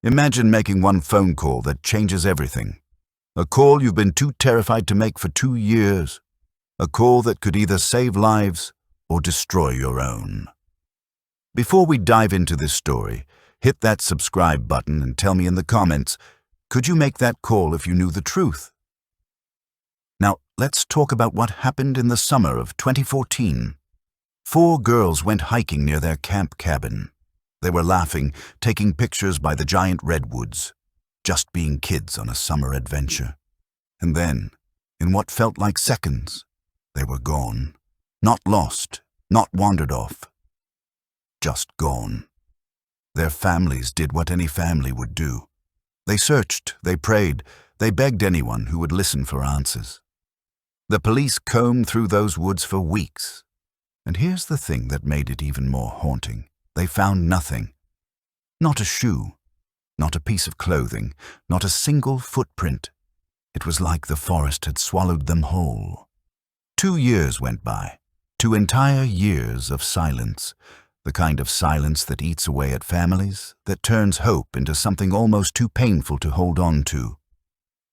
Imagine making one phone call that changes everything. A call you've been too terrified to make for 2 years. A call that could either save lives or destroy your own. Before we dive into this story, hit that subscribe button and tell me in the comments, could you make that call if you knew the truth? Now, let's talk about what happened in the summer of 2014. 4 girls went hiking near their camp cabin. They were laughing, taking pictures by the giant redwoods, just being kids on a summer adventure. And then, in what felt like seconds, they were gone. Not lost, not wandered off. Just gone. Their families did what any family would do. They searched, they prayed, they begged anyone who would listen for answers. The police combed through those woods for weeks. And here's the thing that made it even more haunting. They found nothing. Not a shoe, not a piece of clothing, not a single footprint. It was like the forest had swallowed them whole. 2 years went by, 2 entire years of silence, the kind of silence that eats away at families, that turns hope into something almost too painful to hold on to.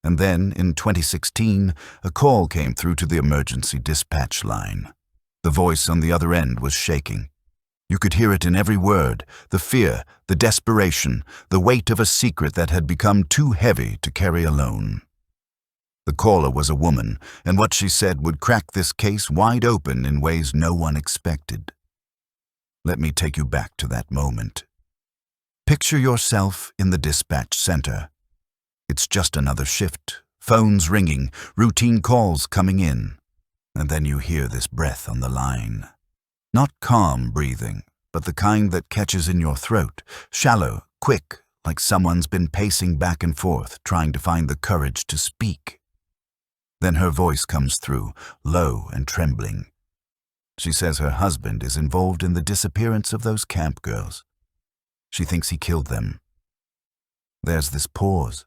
And then, in 2016, a call came through to the emergency dispatch line. The voice on the other end was shaking. You could hear it in every word, the fear, the desperation, the weight of a secret that had become too heavy to carry alone. The caller was a woman, and what she said would crack this case wide open in ways no one expected. Let me take you back to that moment. Picture yourself in the dispatch center. It's just another shift, phones ringing, routine calls coming in. And then you hear this breath on the line. Not calm breathing, but the kind that catches in your throat, shallow, quick, like someone's been pacing back and forth, trying to find the courage to speak. Then her voice comes through, low and trembling. She says her husband is involved in the disappearance of those camp girls. She thinks he killed them. There's this pause.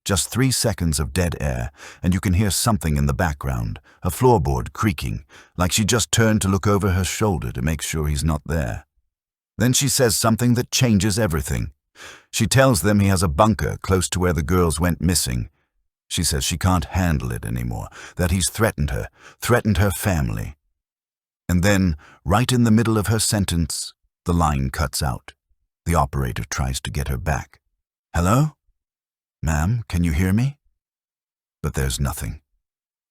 Just 3 seconds of dead air, and you can hear something in the background, a floorboard creaking, like she just turned to look over her shoulder to make sure he's not there. Then she says something that changes everything. She tells them he has a bunker close to where the girls went missing. She says she can't handle it anymore, that he's threatened her family. And then, right in the middle of her sentence, the line cuts out. The operator tries to get her back. Hello? Ma'am, can you hear me? But there's nothing.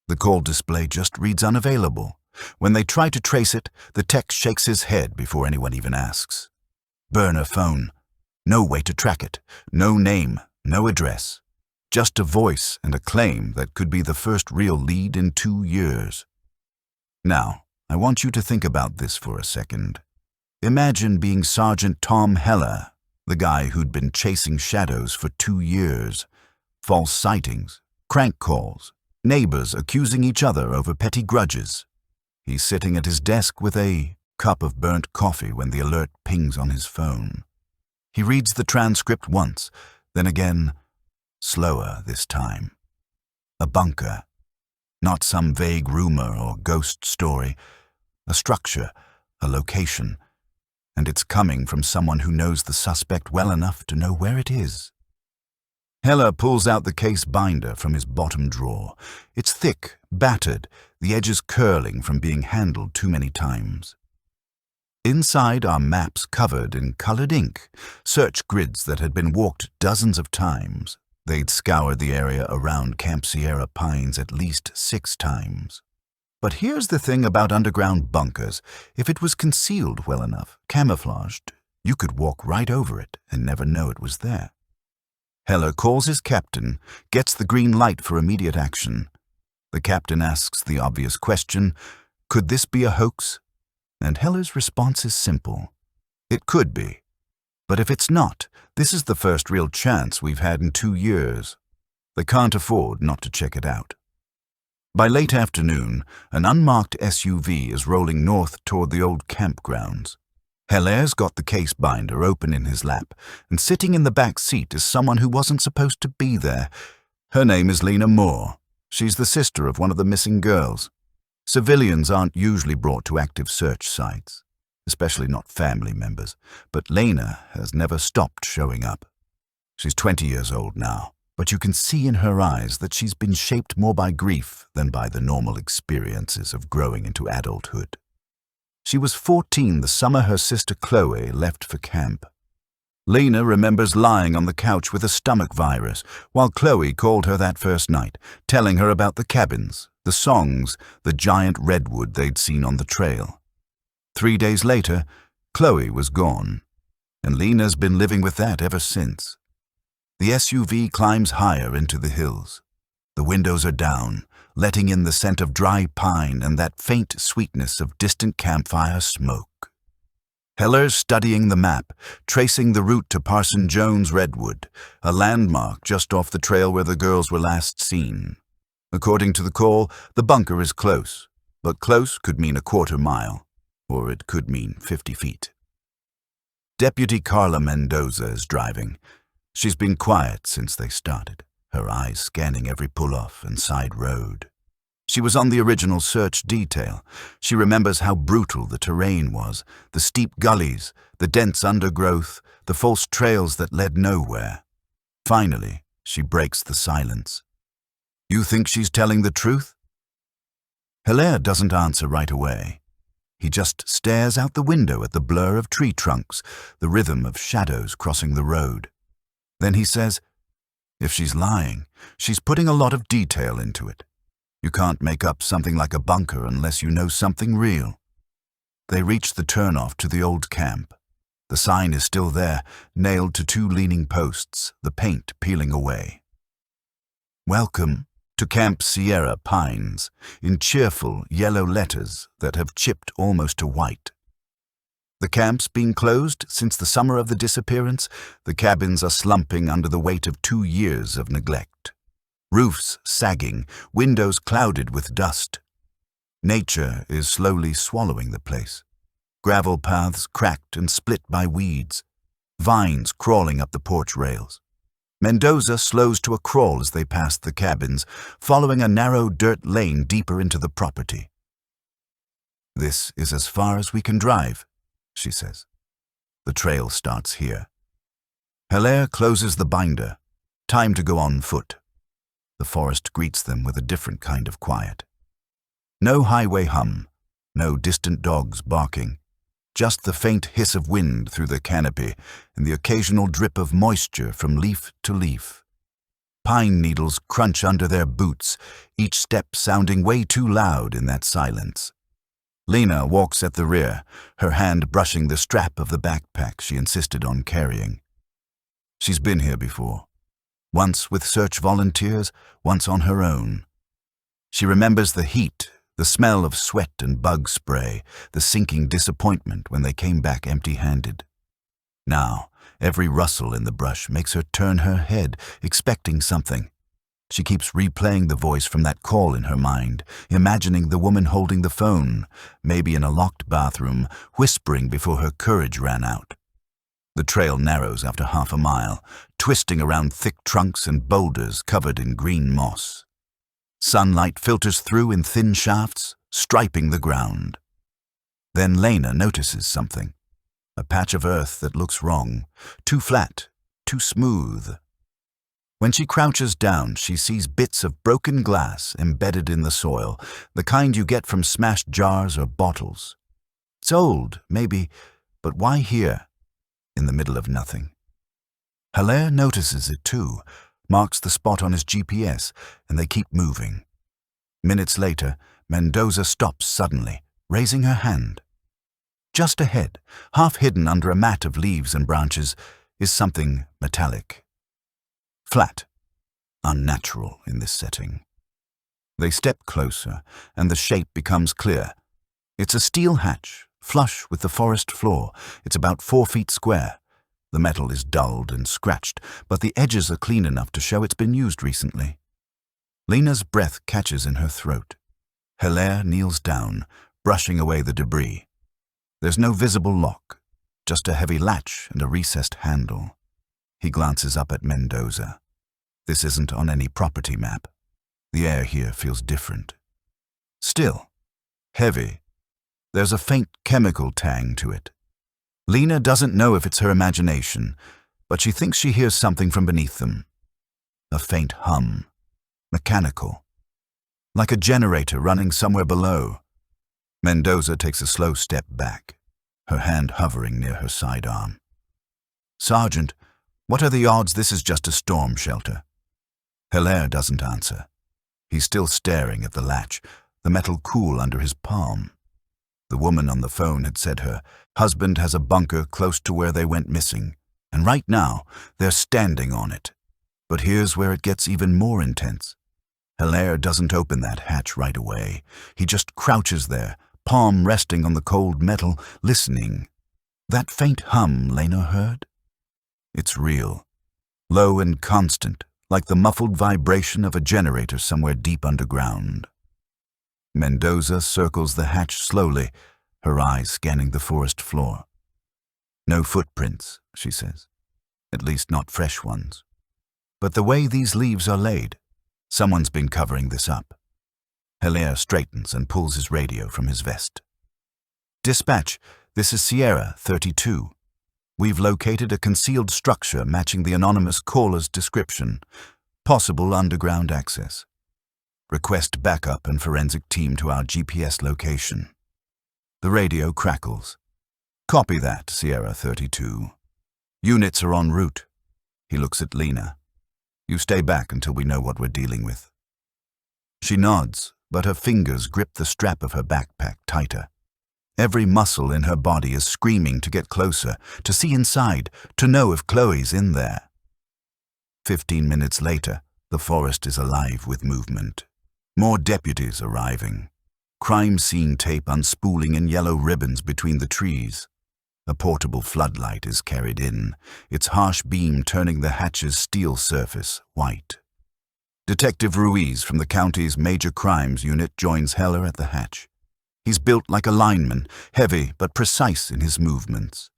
The call display just reads unavailable. When they try to trace it, the tech shakes his head before anyone even asks. Burner phone. No way to track it. No name, no address. Just a voice and a claim that could be the first real lead in 2 years. Now, I want you to think about this for a second. Imagine being Sergeant Tom Heller, the guy who'd been chasing shadows for 2 years. False sightings, crank calls, neighbors accusing each other over petty grudges. He's sitting at his desk with a cup of burnt coffee when the alert pings on his phone. He reads the transcript once, then again, slower this time. A bunker. Not some vague rumor or ghost story. A structure, a location. And it's coming from someone who knows the suspect well enough to know where it is. Heller pulls out the case binder from his bottom drawer. It's thick, battered, the edges curling from being handled too many times. Inside are maps covered in colored ink, search grids that had been walked dozens of times. They'd scoured the area around Camp Sierra Pines at least 6 times. But here's the thing about underground bunkers. If it was concealed well enough, camouflaged, you could walk right over it and never know it was there. Heller calls his captain, gets the green light for immediate action. The captain asks the obvious question, could this be a hoax? And Heller's response is simple. It could be. But if it's not, this is the first real chance we've had in 2 years. They can't afford not to check it out. By late afternoon, an unmarked SUV is rolling north toward the old campgrounds. Heller's got the case binder open in his lap, and sitting in the back seat is someone who wasn't supposed to be there. Her name is Lena Moore. She's the sister of one of the missing girls. Civilians aren't usually brought to active search sites, especially not family members, but Lena has never stopped showing up. She's 20 years old now, but you can see in her eyes that she's been shaped more by grief than by the normal experiences of growing into adulthood. She was 14 the summer her sister Chloe left for camp. Lena remembers lying on the couch with a stomach virus while Chloe called her that first night, telling her about the cabins, the songs, the giant redwood they'd seen on the trail. 3 days later, Chloe was gone, and Lena's been living with that ever since. The SUV climbs higher into the hills. The windows are down, letting in the scent of dry pine and that faint sweetness of distant campfire smoke. Heller's studying the map, tracing the route to Parson Jones Redwood, a landmark just off the trail where the girls were last seen. According to the call, the bunker is close, but close could mean a quarter mile, or it could mean 50 feet. Deputy Carla Mendoza is driving. She's been quiet since they started, her eyes scanning every pull-off and side road. She was on the original search detail. She remembers how brutal the terrain was, the steep gullies, the dense undergrowth, the false trails that led nowhere. Finally, she breaks the silence. You think she's telling the truth? Hilaire doesn't answer right away. He just stares out the window at the blur of tree trunks, the rhythm of shadows crossing the road. Then he says, if she's lying, she's putting a lot of detail into it. You can't make up something like a bunker unless you know something real. They reach the turnoff to the old camp. The sign is still there, nailed to 2 leaning posts, the paint peeling away. Welcome to Camp Sierra Pines, in cheerful yellow letters that have chipped almost to white. The camp's been closed since the summer of the disappearance. The cabins are slumping under the weight of 2 years of neglect. Roofs sagging, windows clouded with dust. Nature is slowly swallowing the place. Gravel paths cracked and split by weeds. Vines crawling up the porch rails. Mendoza slows to a crawl as they pass the cabins, following a narrow dirt lane deeper into the property. This is as far as we can drive, she says. The trail starts here. Hilaire closes the binder. Time to go on foot. The forest greets them with a different kind of quiet. No highway hum, no distant dogs barking, just the faint hiss of wind through the canopy and the occasional drip of moisture from leaf to leaf. Pine needles crunch under their boots, each step sounding way too loud in that silence. Lena walks at the rear, her hand brushing the strap of the backpack she insisted on carrying. She's been here before. Once with search volunteers, once on her own. She remembers the heat, the smell of sweat and bug spray, the sinking disappointment when they came back empty-handed. Now, every rustle in the brush makes her turn her head, expecting something. She keeps replaying the voice from that call in her mind, imagining the woman holding the phone, maybe in a locked bathroom, whispering before her courage ran out. The trail narrows after half a mile, twisting around thick trunks and boulders covered in green moss. Sunlight filters through in thin shafts, striping the ground. Then Lena notices something. A patch of earth that looks wrong, too flat, too smooth. When she crouches down, she sees bits of broken glass embedded in the soil, the kind you get from smashed jars or bottles. It's old, maybe, but why here? In the middle of nothing. Hilaire notices it too, marks the spot on his GPS, and they keep moving. Minutes later, Mendoza stops suddenly, raising her hand. Just ahead, half hidden under a mat of leaves and branches, is something metallic. Flat, unnatural in this setting. They step closer, and the shape becomes clear. It's a steel hatch, flush with the forest floor. It's about 4 feet square. The metal is dulled and scratched, but the edges are clean enough to show it's been used recently. Lena's breath catches in her throat. Hilaire kneels down, brushing away the debris. There's no visible lock, just a heavy latch and a recessed handle. He glances up at Mendoza. This isn't on any property map. The air here feels different. Still, heavy. There's a faint chemical tang to it. Lena doesn't know if it's her imagination, but she thinks she hears something from beneath them. A faint hum, mechanical, like a generator running somewhere below. Mendoza takes a slow step back, her hand hovering near her sidearm. "Sergeant, what are the odds this is just a storm shelter?" Hilaire doesn't answer. He's still staring at the latch, the metal cool under his palm. The woman on the phone had said her husband has a bunker close to where they went missing, and right now they're standing on it. But here's where it gets even more intense. Hilaire doesn't open that hatch right away. He just crouches there, palm resting on the cold metal, listening. That faint hum Lena heard? It's real, low and constant, like the muffled vibration of a generator somewhere deep underground. Mendoza circles the hatch slowly, her eyes scanning the forest floor. "No footprints," she says. "At least not fresh ones. But the way these leaves are laid, someone's been covering this up." Hilaire straightens and pulls his radio from his vest. "Dispatch, this is Sierra 32. We've located a concealed structure matching the anonymous caller's description. Possible underground access. Request backup and forensic team to our GPS location." The radio crackles. "Copy that, Sierra 32. Units are en route." He looks at Lena. "You stay back until we know what we're dealing with." She nods, but her fingers grip the strap of her backpack tighter. Every muscle in her body is screaming to get closer, to see inside, to know if Chloe's in there. 15 minutes later, the forest is alive with movement. More deputies arriving. Crime scene tape unspooling in yellow ribbons between the trees. A portable floodlight is carried in, its harsh beam turning the hatch's steel surface white. Detective Ruiz from the county's major crimes unit joins Heller at the hatch. He's built like a lineman, heavy but precise in his movements.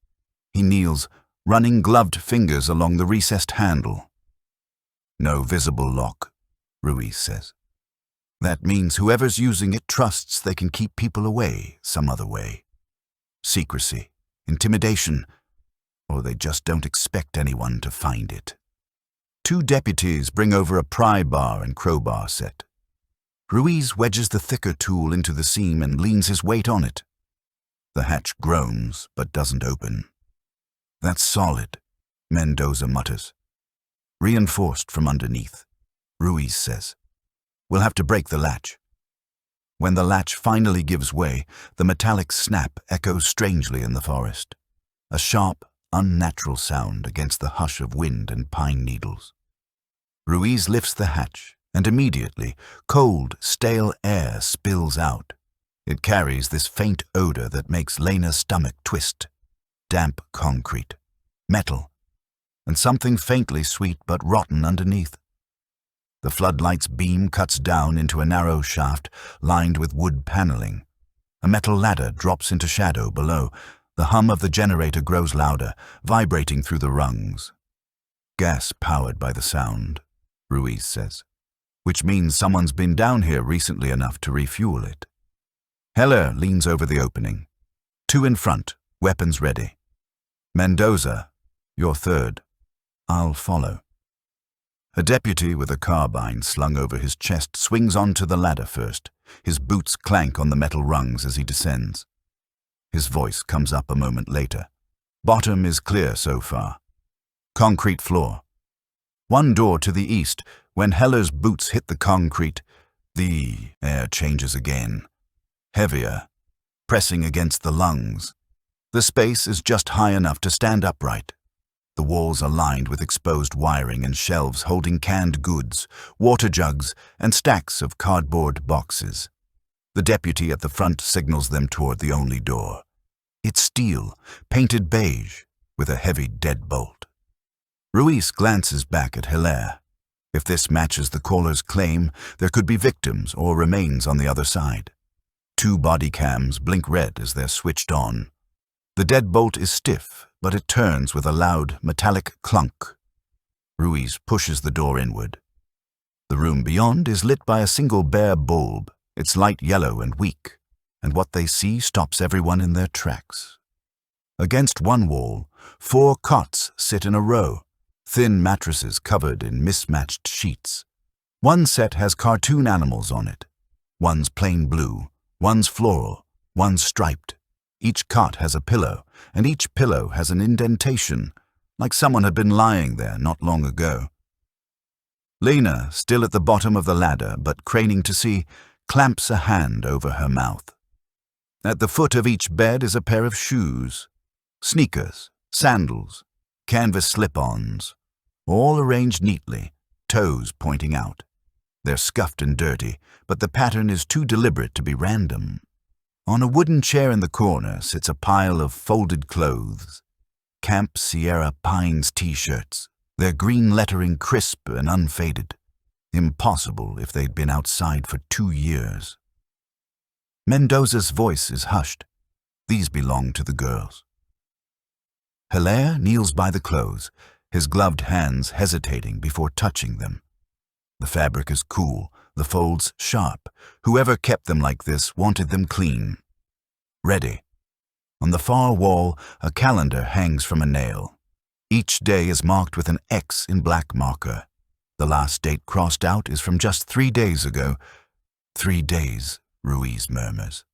He kneels, running gloved fingers along the recessed handle. "No visible lock," Ruiz says. "That means whoever's using it trusts they can keep people away some other way. Secrecy, intimidation, or they just don't expect anyone to find it." 2 deputies bring over a pry bar and crowbar set. Ruiz wedges the thicker tool into the seam and leans his weight on it. The hatch groans, but doesn't open. "That's solid," Mendoza mutters. "Reinforced from underneath," Ruiz says. "We'll have to break the latch." When the latch finally gives way, the metallic snap echoes strangely in the forest. A sharp, unnatural sound against the hush of wind and pine needles. Ruiz lifts the hatch, and immediately, cold, stale air spills out. It carries this faint odor that makes Lena's stomach twist. Damp concrete, metal, and something faintly sweet but rotten underneath. The floodlight's beam cuts down into a narrow shaft lined with wood paneling. A metal ladder drops into shadow below. The hum of the generator grows louder, vibrating through the rungs. "Gas powered by the sound," Ruiz says, "which means someone's been down here recently enough to refuel it." Heller leans over the opening. 2 in front, weapons ready. "Mendoza, you're third. I'll follow." A deputy with a carbine slung over his chest swings onto the ladder first. His boots clank on the metal rungs as he descends. His voice comes up a moment later. Bottom is clear so far. Concrete floor. One door to the east. When Heller's boots hit the concrete, the air changes again. Heavier, pressing against the lungs. The space is just high enough to stand upright. The walls are lined with exposed wiring and shelves holding canned goods, water jugs, and stacks of cardboard boxes. The deputy at the front signals them toward the only door. It's steel, painted beige, with a heavy deadbolt. Ruiz glances back at Hilaire. If this matches the caller's claim, there could be victims or remains on the other side. 2 body cams blink red as they're switched on. The deadbolt is stiff, but it turns with a loud, metallic clunk. Ruiz pushes the door inward. The room beyond is lit by a single bare bulb. It's light yellow and weak, and what they see stops everyone in their tracks. Against one wall, 4 cots sit in a row. thin mattresses covered in mismatched sheets. One set has cartoon animals on it. One's plain blue, one's floral, one's striped. Each cot has a pillow, and each pillow has an indentation, like someone had been lying there not long ago. Lena, still at the bottom of the ladder but craning to see, clamps a hand over her mouth. At the foot of each bed is a pair of shoes, sneakers, sandals, canvas slip-ons, all arranged neatly, toes pointing out. They're scuffed and dirty, but the pattern is too deliberate to be random. On a wooden chair in the corner sits a pile of folded clothes, Camp Sierra Pines t-shirts, their green lettering crisp and unfaded. Impossible if they'd been outside for 2 years. Mendoza's voice is hushed. These belong to the girls. Hilaire kneels by the clothes, his gloved hands hesitating before touching them. The fabric is cool, the folds sharp. Whoever kept them like this wanted them clean. Ready. On the far wall, a calendar hangs from a nail. Each day is marked with an X in black marker. The last date crossed out is from just 3 days ago. 3 days, Ruiz murmurs.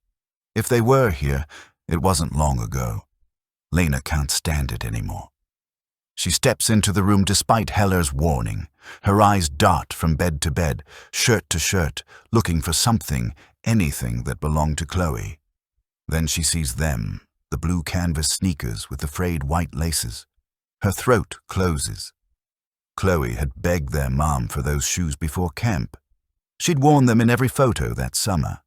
If they were here, it wasn't long ago. Lena can't stand it anymore. She steps into the room despite Heller's warning. Her eyes dart from bed to bed, shirt to shirt, looking for something, anything that belonged to Chloe. Then she sees them, the blue canvas sneakers with the frayed white laces. Her throat closes. Chloe had begged their mom for those shoes before camp. She'd worn them in every photo that summer.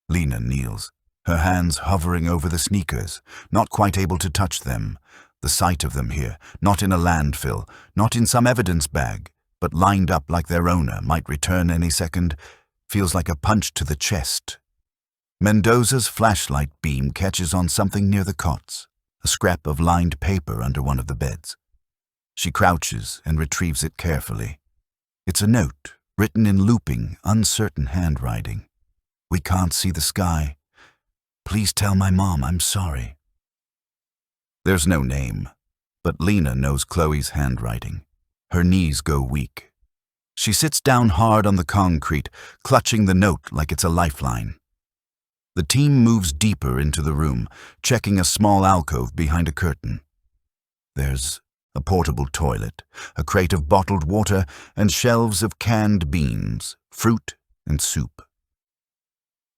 Lena kneels, her hands hovering over the sneakers, not quite able to touch them. The sight of them here, not in a landfill, not in some evidence bag, but lined up like their owner might return any second, feels like a punch to the chest. Mendoza's flashlight beam catches on something near the cots, a scrap of lined paper under one of the beds. She crouches and retrieves it carefully. It's a note, written in looping, uncertain handwriting. "We can't see the sky. Please tell my mom I'm sorry." There's no name, but Lena knows Chloe's handwriting. Her knees go weak. She sits down hard on the concrete, clutching the note like it's a lifeline. The team moves deeper into the room, checking a small alcove behind a curtain. There's a portable toilet, a crate of bottled water, and shelves of canned beans, fruit, and soup.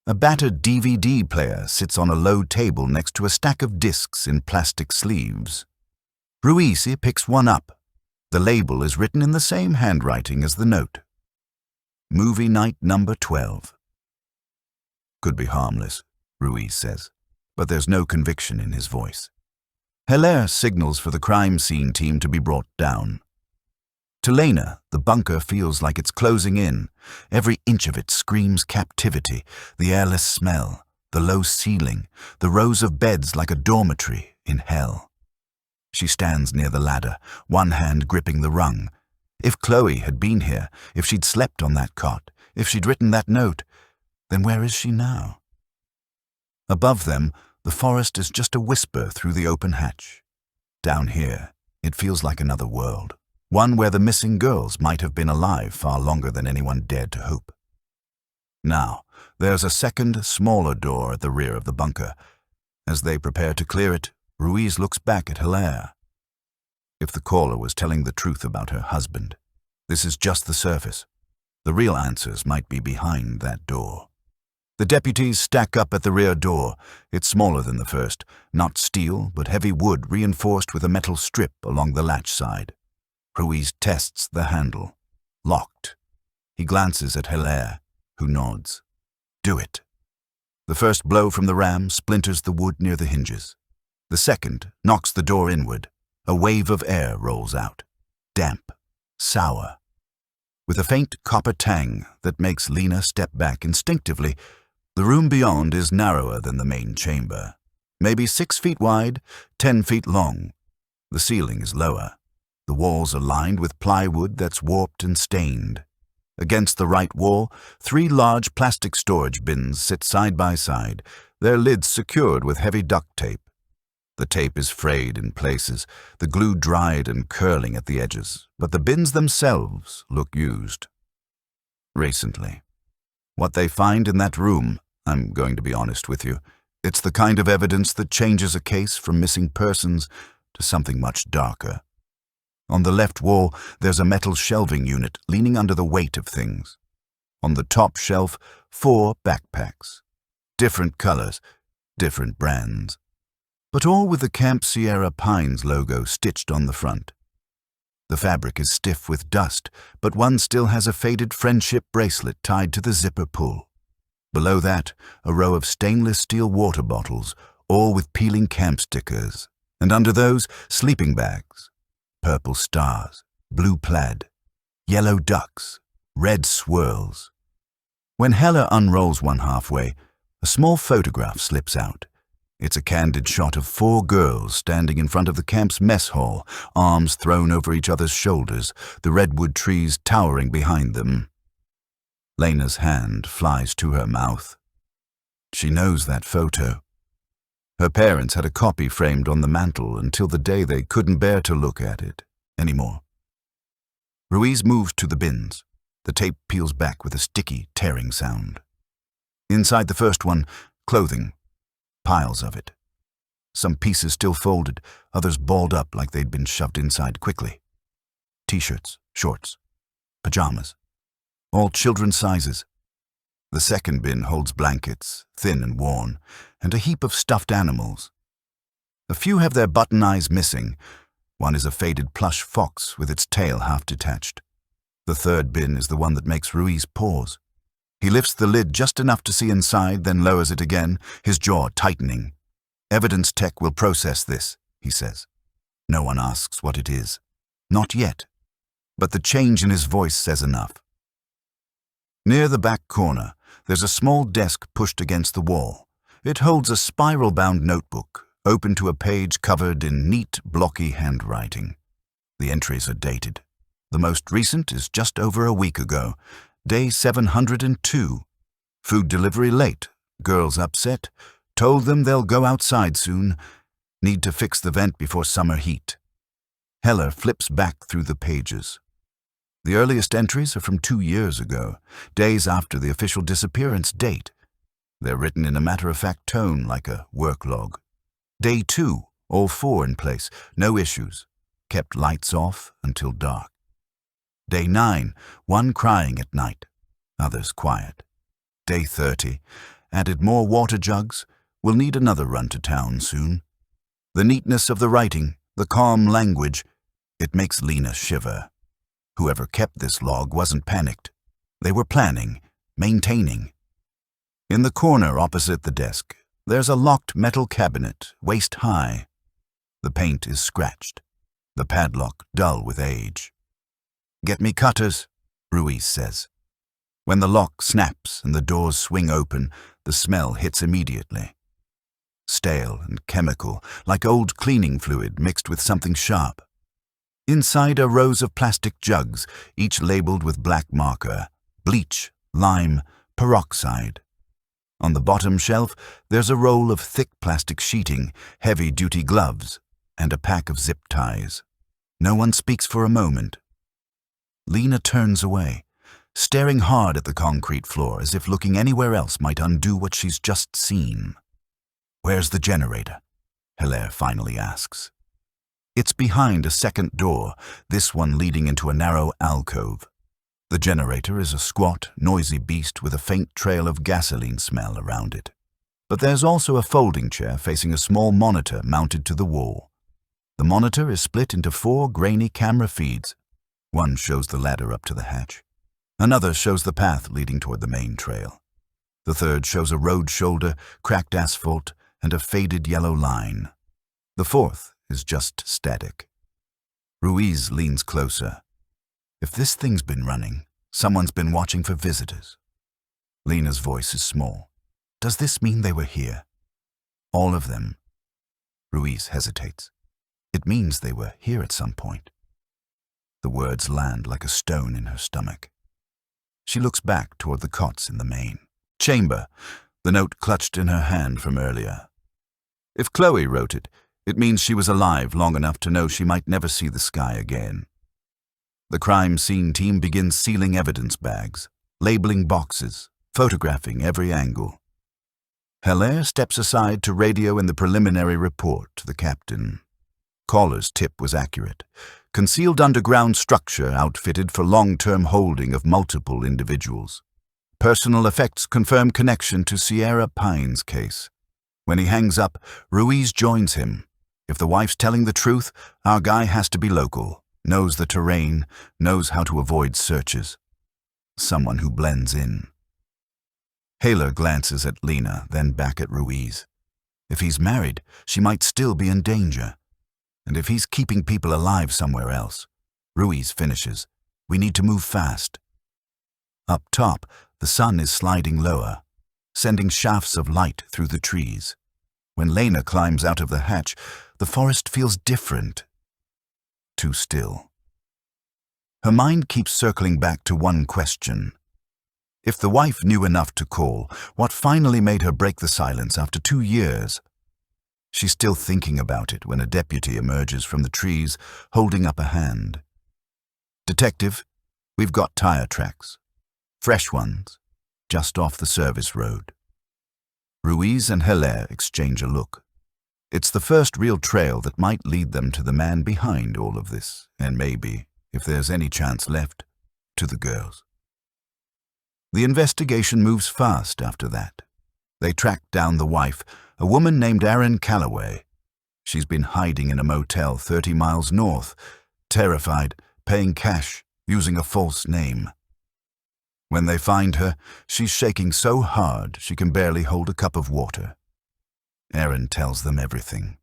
A battered DVD player sits on a low table next to a stack of discs in plastic sleeves. Ruiz picks one up. The label is written in the same handwriting as the note. Movie night number 12. Could be harmless, Ruiz says, but there's no conviction in his voice. Hilaire signals for the crime scene team to be brought down. To Lena, the bunker feels like it's closing in. Every inch of it screams captivity, the airless smell, the low ceiling, the rows of beds like a dormitory in hell. She stands near the ladder, one hand gripping the rung. If Chloe had been here, if she'd slept on that cot, if she'd written that note, then where is she now? Above them, the forest is just a whisper through the open hatch. Down here, it feels like another world. One where the missing girls might have been alive far longer than anyone dared to hope. Now, there's a second, smaller door at the rear of the bunker. As they prepare to clear it, Ruiz looks back at Hilaire. If the caller was telling the truth about her husband, this is just the surface. The real answers might be behind that door. The deputies stack up at the rear door. It's smaller than the first, not steel, but heavy wood reinforced with a metal strip along the latch side. Ruiz tests the handle. Locked. He glances at Hilaire, who nods. Do it. The first blow from the ram splinters the wood near the hinges. The second knocks the door inward. A wave of air rolls out. Damp. Sour. With a faint copper tang that makes Lena step back instinctively, the room beyond is narrower than the main chamber. Maybe 6 feet wide, 10 feet long. The ceiling is lower. The walls are lined with plywood that's warped and stained. Against the right wall, 3 large plastic storage bins sit side by side, their lids secured with heavy duct tape. The tape is frayed in places, the glue dried and curling at the edges, but the bins themselves look used. Recently. What they find in that room, I'm going to be honest with you, it's the kind of evidence that changes a case from missing persons to something much darker. On the left wall, there's a metal shelving unit leaning under the weight of things. On the top shelf, 4 backpacks. Different colors, different brands. But all with the Camp Sierra Pines logo stitched on the front. The fabric is stiff with dust, but one still has a faded friendship bracelet tied to the zipper pull. Below that, a row of stainless steel water bottles, all with peeling camp stickers, and under those, sleeping bags. Purple stars, blue plaid, yellow ducks, red swirls. When Heller unrolls one halfway, a small photograph slips out. It's a candid shot of 4 girls standing in front of the camp's mess hall, arms thrown over each other's shoulders, the redwood trees towering behind them. Lena's hand flies to her mouth. She knows that photo. Her parents had a copy framed on the mantel until the day they couldn't bear to look at it anymore. Ruiz moves to the bins. The tape peels back with a sticky, tearing sound. Inside the first one, clothing. Piles of it. Some pieces still folded, others balled up like they'd been shoved inside quickly. T-shirts, shorts, pajamas. All children's sizes. The second bin holds blankets, thin and worn, and a heap of stuffed animals. A few have their button eyes missing. One is a faded plush fox with its tail half detached. The third bin is the one that makes Ruiz pause. He lifts the lid just enough to see inside, then lowers it again, his jaw tightening. Evidence tech will process this, he says. No one asks what it is. Not yet. But the change in his voice says enough. Near the back corner, there's a small desk pushed against the wall. It holds a spiral-bound notebook, open to a page covered in neat, blocky handwriting. The entries are dated. The most recent is just over a week ago. Day 702. Food delivery late. Girls upset. Told them they'll go outside soon. Need to fix the vent before summer heat. Heller flips back through the pages. The earliest entries are from 2 years ago, days after the official disappearance date. They're written in a matter-of-fact tone, like a work log. Day 2, all 4 in place, no issues. Kept lights off until dark. Day 9, one crying at night, others quiet. Day 30, added more water jugs, will need another run to town soon. The neatness of the writing, the calm language, it makes Lena shiver. Whoever kept this log wasn't panicked. They were planning, maintaining. In the corner opposite the desk, there's a locked metal cabinet, waist high. The paint is scratched, the padlock dull with age. "Get me cutters," Ruiz says. When the lock snaps and the doors swing open, the smell hits immediately. Stale and chemical, like old cleaning fluid mixed with something sharp. Inside are rows of plastic jugs, each labeled with black marker, bleach, lime, peroxide. On the bottom shelf, there's a roll of thick plastic sheeting, heavy-duty gloves, and a pack of zip ties. No one speaks for a moment. Lena turns away, staring hard at the concrete floor as if looking anywhere else might undo what she's just seen. "Where's the generator?" Heller finally asks. It's behind a second door, this one leading into a narrow alcove. The generator is a squat, noisy beast with a faint trail of gasoline smell around it. But there's also a folding chair facing a small monitor mounted to the wall. The monitor is split into 4 grainy camera feeds. One shows the ladder up to the hatch. Another shows the path leading toward the main trail. The third shows a road shoulder, cracked asphalt, and a faded yellow line. The fourth is just static. Ruiz leans closer. If this thing's been running, someone's been watching for visitors. Lena's voice is small. Does this mean they were here? All of them. Ruiz hesitates. It means they were here at some point. The words land like a stone in her stomach. She looks back toward the cots in the main chamber, the note clutched in her hand from earlier. If Chloe wrote it, It means she was alive long enough to know she might never see the sky again. The crime scene team begins sealing evidence bags, labeling boxes, photographing every angle. Hilaire steps aside to radio in the preliminary report to the captain. Caller's tip was accurate. Concealed underground structure outfitted for long-term holding of multiple individuals. Personal effects confirm connection to Sierra Pines case. When he hangs up, Ruiz joins him. If the wife's telling the truth, our guy has to be local, knows the terrain, knows how to avoid searches. Someone who blends in. Haler glances at Lena, then back at Ruiz. If he's married, she might still be in danger. And if he's keeping people alive somewhere else, Ruiz finishes. We need to move fast. Up top, the sun is sliding lower, sending shafts of light through the trees. When Lena climbs out of the hatch, the forest feels different. Too still. Her mind keeps circling back to one question. If the wife knew enough to call, what finally made her break the silence after 2 years? She's still thinking about it when a deputy emerges from the trees, holding up a hand. Detective, we've got tire tracks. Fresh ones, just off the service road. Ruiz and Hilaire exchange a look. It's the first real trail that might lead them to the man behind all of this, and maybe, if there's any chance left, to the girls. The investigation moves fast after that. They track down the wife, a woman named Erin Calloway. She's been hiding in a motel 30 miles north, terrified, paying cash, using a false name. When they find her, she's shaking so hard she can barely hold a cup of water. Erin tells them everything.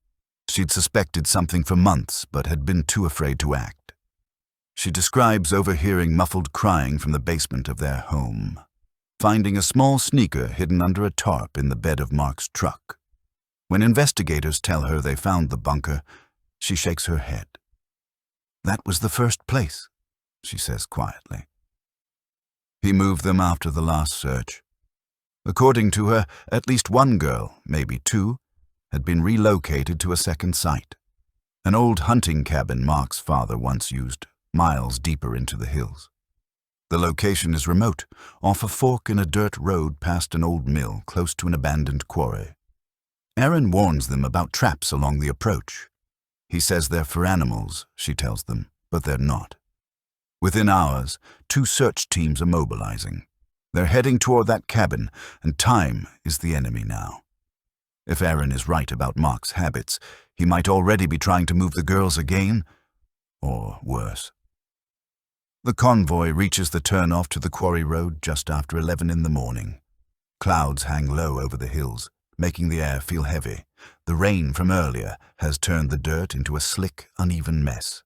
She'd suspected something for months, but had been too afraid to act. She describes overhearing muffled crying from the basement of their home, finding a small sneaker hidden under a tarp in the bed of Mark's truck. When investigators tell her they found the bunker, she shakes her head. That was the first place, she says quietly. He moved them after the last search. According to her, at least one girl, maybe two, had been relocated to a second site, an old hunting cabin Mark's father once used, miles deeper into the hills. The location is remote, off a fork in a dirt road past an old mill close to an abandoned quarry. Erin warns them about traps along the approach. He says they're for animals, she tells them, but they're not. Within hours, 2 search teams are mobilizing. They're heading toward that cabin, and time is the enemy now. If Erin is right about Mark's habits, he might already be trying to move the girls again, or worse. The convoy reaches the turnoff to the quarry road just after 11 in the morning. Clouds hang low over the hills, making the air feel heavy. The rain from earlier has turned the dirt into a slick, uneven mess.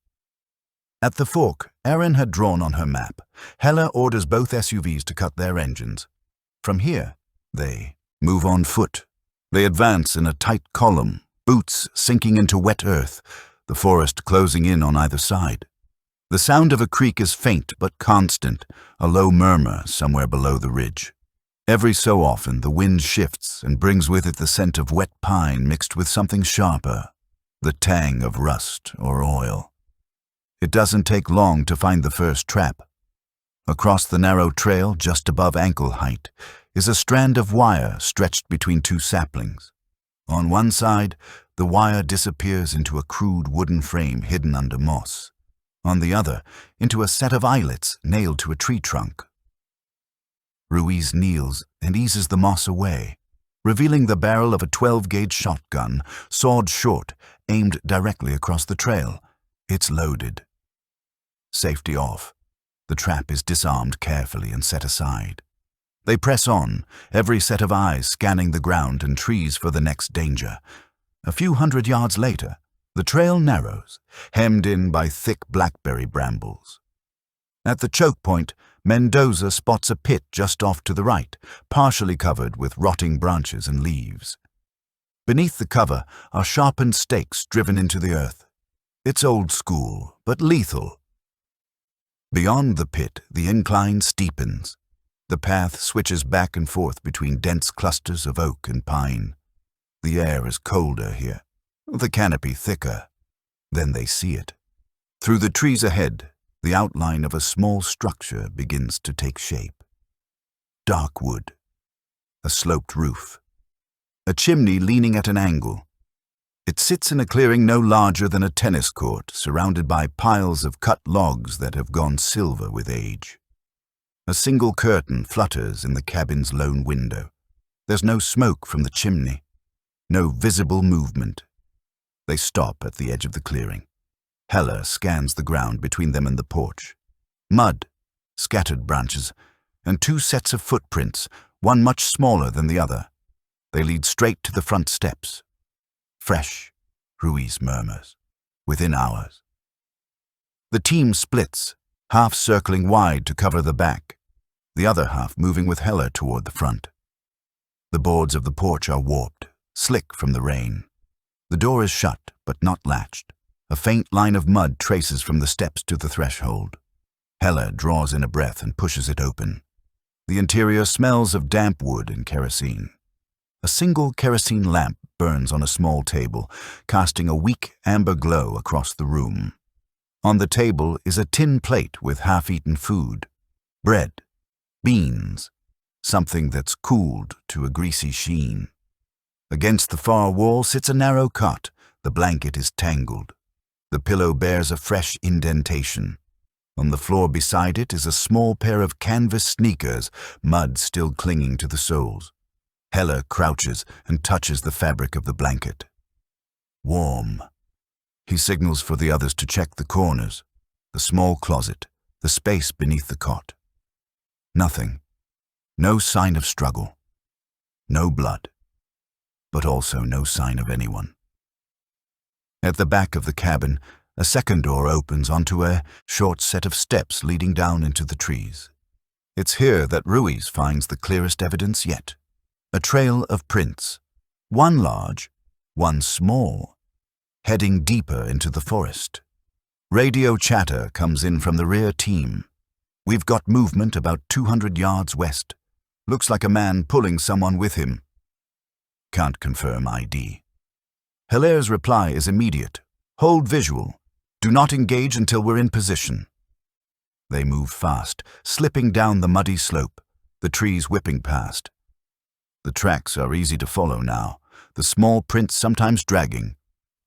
At the fork, Erin had drawn on her map. Hella orders both SUVs to cut their engines. From here, they move on foot. They advance in a tight column, boots sinking into wet earth, the forest closing in on either side. The sound of a creek is faint but constant, a low murmur somewhere below the ridge. Every so often, the wind shifts and brings with it the scent of wet pine mixed with something sharper, the tang of rust or oil. It doesn't take long to find the first trap. Across the narrow trail, just above ankle height, is a strand of wire stretched between 2 saplings. On one side, the wire disappears into a crude wooden frame hidden under moss. On the other, into a set of eyelets nailed to a tree trunk. Ruiz kneels and eases the moss away, revealing the barrel of a 12-gauge shotgun, sawed short, aimed directly across the trail. It's loaded. Safety off. The trap is disarmed carefully and set aside. They press on, every set of eyes scanning the ground and trees for the next danger. A few hundred yards later, the trail narrows, hemmed in by thick blackberry brambles. At the choke point, Mendoza spots a pit just off to the right, partially covered with rotting branches and leaves. Beneath the cover are sharpened stakes driven into the earth. It's old school, but lethal. Beyond the pit, the incline steepens. The path switches back and forth between dense clusters of oak and pine. The air is colder here. the canopy thicker. Then they see it. Through the trees ahead, the outline of a small structure begins to take shape. Dark wood, a sloped roof, a chimney leaning at an angle. It sits in a clearing no larger than a tennis court, surrounded by piles of cut logs that have gone silver with age. A single curtain flutters in the cabin's lone window. There's no smoke from the chimney, no visible movement. They stop at the edge of the clearing. Helle scans the ground between them and the porch. Mud, scattered branches, and two sets of footprints, one much smaller than the other. They lead straight to the front steps. Fresh, Ruiz murmurs, within hours. The team splits, half circling wide to cover the back, the other half moving with Helle toward the front. The boards of the porch are warped, slick from the rain. The door is shut, but not latched. A faint line of mud traces from the steps to the threshold. Helle draws in a breath and pushes it open. The interior smells of damp wood and kerosene. A single kerosene lamp burns on a small table, casting a weak amber glow across the room. On the table is a tin plate with half-eaten food. Bread, beans, something that's cooled to a greasy sheen. Against the far wall sits a narrow cot. The blanket is tangled. The pillow bears a fresh indentation. On the floor beside it is a small pair of canvas sneakers, mud still clinging to the soles. Helle crouches and touches the fabric of the blanket. Warm. He signals for the others to check the corners, the small closet, the space beneath the cot. Nothing. No sign of struggle. No blood. But also no sign of anyone. At the back of the cabin, a second door opens onto a short set of steps leading down into the trees. It's here that Ruiz finds the clearest evidence yet. A trail of prints, one large, one small, heading deeper into the forest. Radio chatter comes in from the rear team. We've got movement about 200 yards west. Looks like a man pulling someone with him. Can't confirm ID. Helle's reply is immediate. Hold visual. Do not engage until we're in position. They move fast, slipping down the muddy slope, the trees whipping past. The tracks are easy to follow now, the small prints sometimes dragging,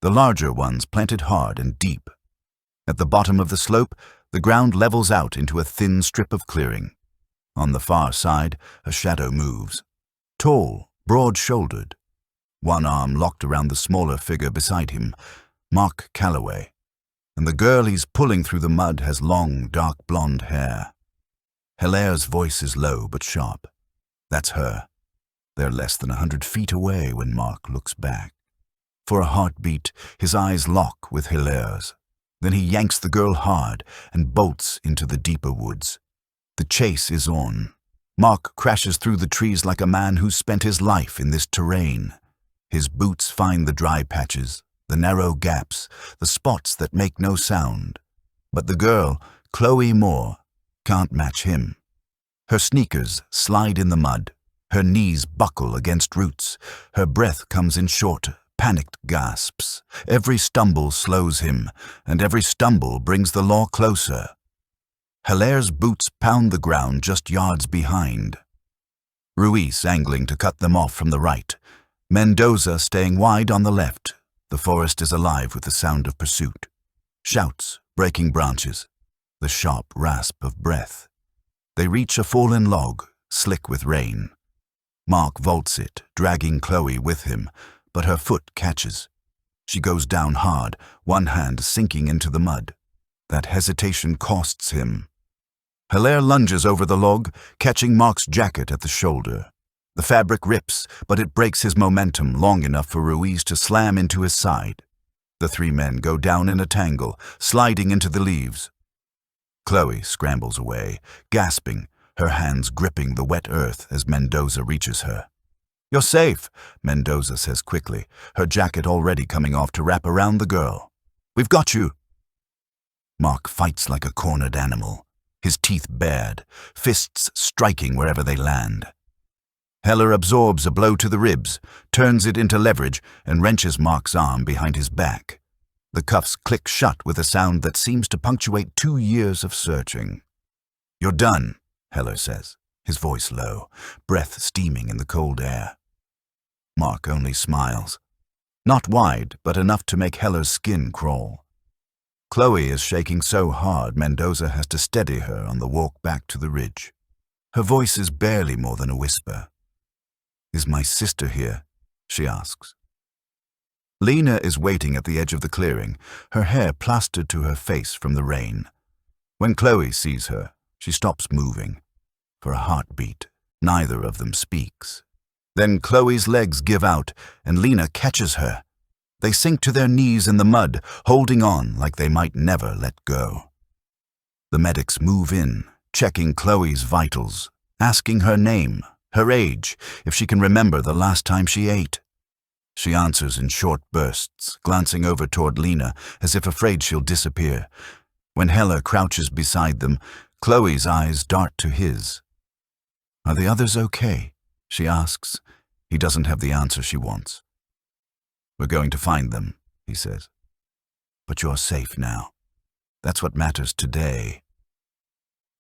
the larger ones planted hard and deep. At the bottom of the slope, the ground levels out into a thin strip of clearing. On the far side, a shadow moves. Tall, broad-shouldered. One arm locked around the smaller figure beside him, Mark Calloway. And the girl he's pulling through the mud has long, dark blonde hair. Helle's voice is low but sharp. That's her. They're less than 100 feet away when Mark looks back. For a heartbeat, his eyes lock with Helle's. Then he yanks the girl hard and bolts into the deeper woods. The chase is on. Mark crashes through the trees like a man who's spent his life in this terrain. His boots find the dry patches, the narrow gaps, the spots that make no sound. But the girl, Chloe Moore, can't match him. Her sneakers slide in the mud. Her knees buckle against roots. Her breath comes in short, panicked gasps. Every stumble slows him, and every stumble brings the law closer. Helle's boots pound the ground just yards behind. Ruiz angling to cut them off from the right. Mendoza staying wide on the left. The forest is alive with the sound of pursuit. Shouts, breaking branches, the sharp rasp of breath. They reach a fallen log, slick with rain. Mark vaults it, dragging Chloe with him, but her foot catches. She goes down hard, one hand sinking into the mud. That hesitation costs him. Helle lunges over the log, catching Mark's jacket at the shoulder. The fabric rips, but it breaks his momentum long enough for Ruiz to slam into his side. The three men go down in a tangle, sliding into the leaves. Chloe scrambles away, gasping, her hands gripping the wet earth as Mendoza reaches her. "You're safe," Mendoza says quickly, her jacket already coming off to wrap around the girl. "We've got you." Mark fights like a cornered animal, his teeth bared, fists striking wherever they land. Heller absorbs a blow to the ribs, turns it into leverage, and wrenches Mark's arm behind his back. The cuffs click shut with a sound that seems to punctuate 2 years of searching. "You're done," Heller says, his voice low, breath steaming in the cold air. Mark only smiles. Not wide, but enough to make Heller's skin crawl. Chloe is shaking so hard Mendoza has to steady her on the walk back to the ridge. Her voice is barely more than a whisper. "Is my sister here?" she asks. Lena is waiting at the edge of the clearing, her hair plastered to her face from the rain. When Chloe sees her, she stops moving. For a heartbeat, neither of them speaks. Then Chloe's legs give out, and Lena catches her. They sink to their knees in the mud, holding on like they might never let go. The medics move in, checking Chloe's vitals, asking her name, her age, if she can remember the last time she ate. She answers in short bursts, glancing over toward Lena as if afraid she'll disappear. When Heller crouches beside them, Chloe's eyes dart to his. "Are the others okay?" she asks. He doesn't have the answer she wants. "We're going to find them," he says. "But you're safe now. That's what matters today."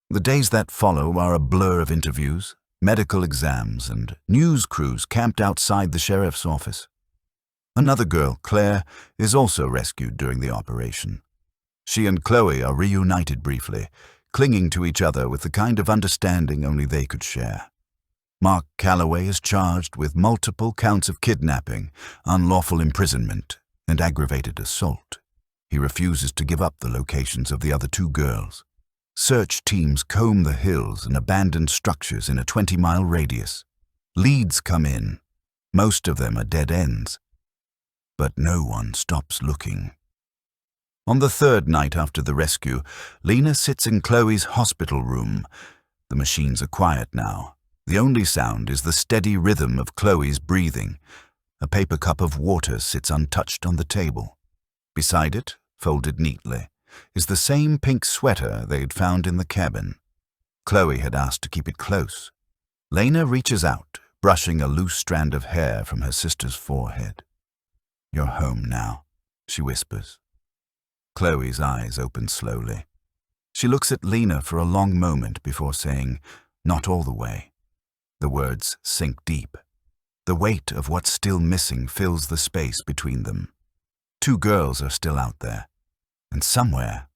The days that follow are a blur of interviews, medical exams, and news crews camped outside the sheriff's office. Another girl, Claire, is also rescued during the operation. She and Chloe are reunited briefly, clinging to each other with the kind of understanding only they could share. Mark Calloway is charged with multiple counts of kidnapping, unlawful imprisonment, and aggravated assault. He refuses to give up the locations of the other 2 girls. Search teams comb the hills and abandoned structures in a 20-mile radius. Leads come in. Most of them are dead ends. But no one stops looking. On the 3rd night after the rescue, Lena sits in Chloe's hospital room. The machines are quiet now. The only sound is the steady rhythm of Chloe's breathing. A paper cup of water sits untouched on the table. Beside it, folded neatly, is the same pink sweater they'd found in the cabin. Chloe had asked to keep it close. Lena reaches out, brushing a loose strand of hair from her sister's forehead. "You're home now," she whispers. Chloe's eyes open slowly. She looks at Lena for a long moment before saying, "Not all the way." The words sink deep. The weight of what's still missing fills the space between them. 2 girls are still out there. And somewhere,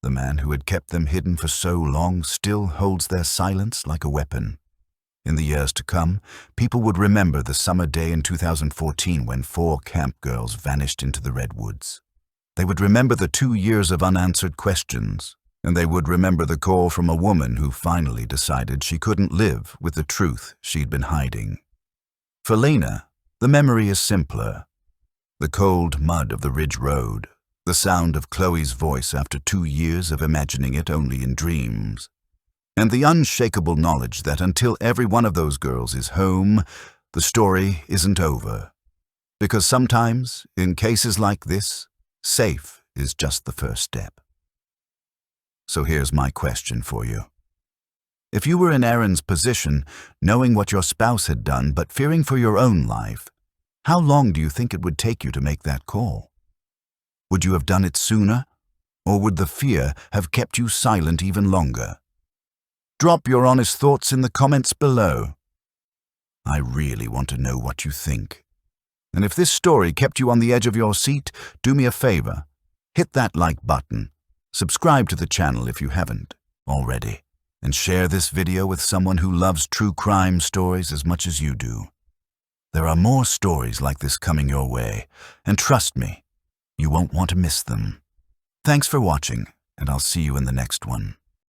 the man who had kept them hidden for so long still holds their silence like a weapon. In the years to come, people would remember the summer day in 2014 when 4 camp girls vanished into the redwoods. They would remember the 2 years of unanswered questions, and they would remember the call from a woman who finally decided she couldn't live with the truth she'd been hiding. For Lena, the memory is simpler. The cold mud of the ridge road, the sound of Chloe's voice after 2 years of imagining it only in dreams, and the unshakable knowledge that until every one of those girls is home, the story isn't over. Because sometimes, in cases like this, safe is just the first step. So here's my question for you. If you were in Erin's position, knowing what your spouse had done but fearing for your own life, how long do you think it would take you to make that call? Would you have done it sooner, or would the fear have kept you silent even longer? Drop your honest thoughts in the comments below. I really want to know what you think. And if this story kept you on the edge of your seat, do me a favor. Hit that like button. Subscribe to the channel if you haven't already, and share this video with someone who loves true crime stories as much as you do. There are more stories like this coming your way, and trust me, you won't want to miss them. Thanks for watching, and I'll see you in the next one.